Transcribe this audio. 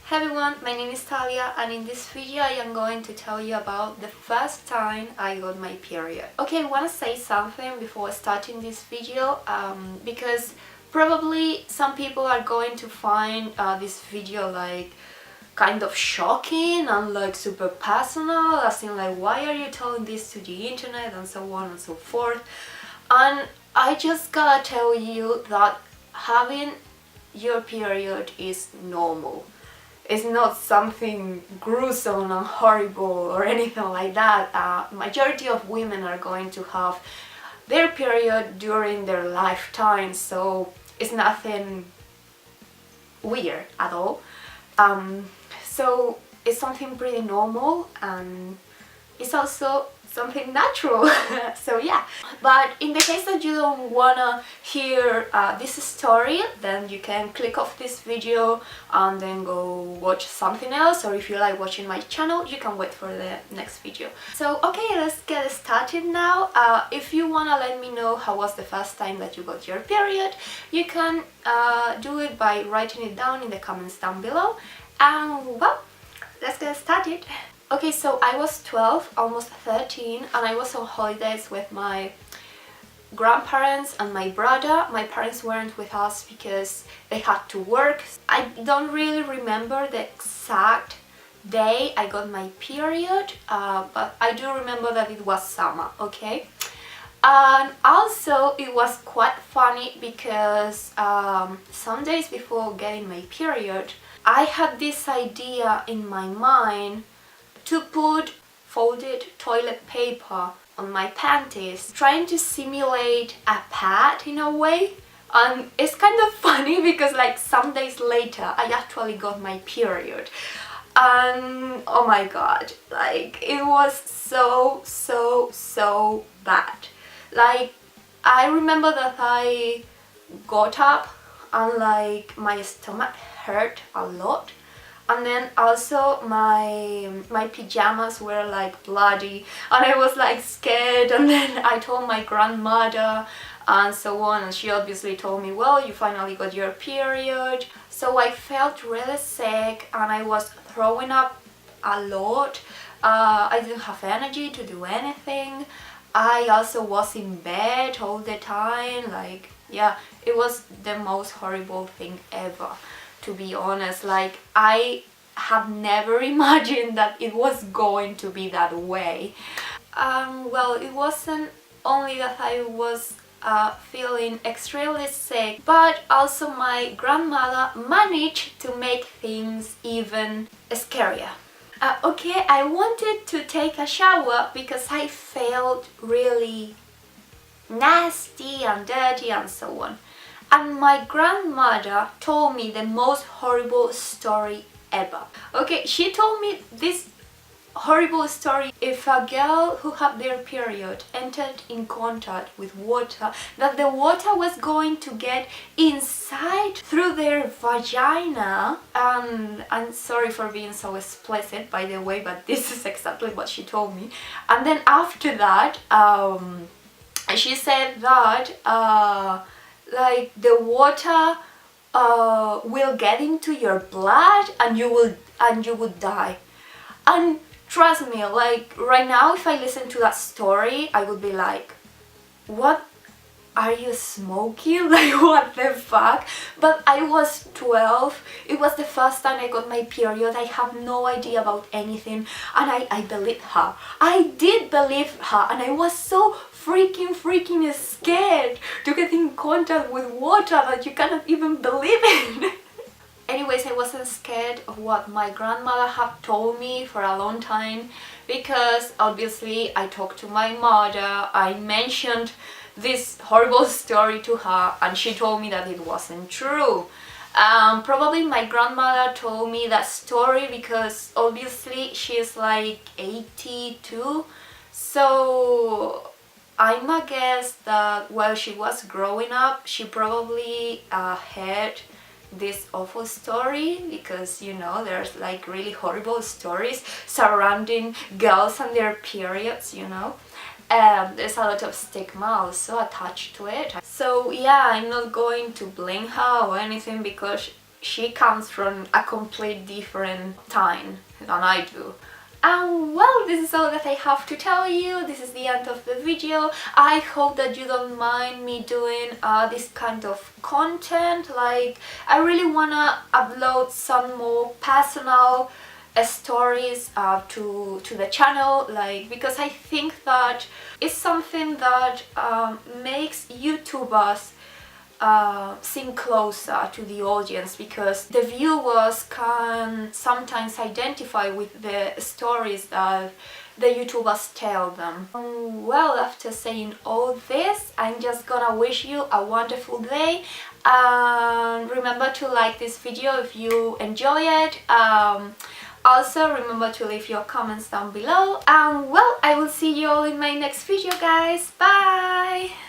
Hey everyone, my name is Talia and in this video I am going to tell you about the first time I got my period. Okay, I want to say something before starting this video because probably some people are going to find this video like kind of shocking and like super personal, as in like why are you telling this to the internet and so on and so forth. And I just gotta tell you that having your period is normal. It's not something gruesome and horrible or anything like that. Majority of women are going to have their period during their lifetime, so it's nothing weird at all. So it's something pretty normal and it's also something natural. So yeah, but in the case that you don't wanna hear this story, then you can click off this video and then go watch something else, or if you like watching my channel you can wait for the next video. So okay, let's get started now. If you wanna let me know how was the first time that you got your period, you can do it by writing it down in the comments down below, and well, let's get started. Okay, so I was 12, almost 13, and I was on holidays with my grandparents and my brother. My parents weren't with us because they had to work. I don't really remember the exact day I got my period, but I do remember that it was summer, okay? And also it was quite funny because some days before getting my period, I had this idea in my mind to put folded toilet paper on my panties, trying to simulate a pad in a way. And it's kind of funny because like some days later I actually got my period, and oh my god, like it was so bad. Like I remember that I got up and like my stomach hurt a lot. And then also my pajamas were like bloody and I was like scared, and then I told my grandmother and so on, and she obviously told me, well, you finally got your period. So I felt really sick and I was throwing up a lot. I didn't have energy to do anything. I also was in bed all the time. Like yeah, it was the most horrible thing ever, to be honest. Like I have never imagined that it was going to be that way. Well, it wasn't only that I was feeling extremely sick, but also my grandmother managed to make things even scarier. Okay, I wanted to take a shower because I felt really nasty and dirty and so on. And my grandmother told me the most horrible story ever. Okay, she told me this horrible story. If a girl who had their period entered in contact with water, that the water was going to get inside through their vagina. I'm sorry for being so explicit, by the way, but this is exactly what she told me. And then after that, she said that like the water will get into your blood and you would die. And trust me, like right now if I listen to that story I would be like, what are you smoking? Like what the fuck? But I was 12, it was the first time I got my period. I have no idea about anything, and I believed her. I did believe her, and I was so freaking scared to get in contact with water that you cannot even believe in. Anyways, I wasn't scared of what my grandmother had told me for a long time, because obviously I talked to my mother, I mentioned this horrible story to her, and she told me that it wasn't true. Probably my grandmother told me that story because obviously she's like 82, so I'm a guess that while she was growing up she probably heard this awful story, because you know there's like really horrible stories surrounding girls and their periods, you know. There's a lot of stigma also attached to it. So yeah, I'm not going to blame her or anything because she comes from a complete different time than I do. And well, this is all that I have to tell you. This is the end of the video. I hope that you don't mind me doing this kind of content. Like, I really wanna upload some more personal stories to the channel, like, because I think that it's something that makes YouTubers seem closer to the audience, because the viewers can sometimes identify with the stories that the YouTubers tell them. Well, after saying all this, I'm just gonna wish you a wonderful day, and remember to like this video if you enjoy it. Also, remember to leave your comments down below, and well, I will see you all in my next video, guys. Bye!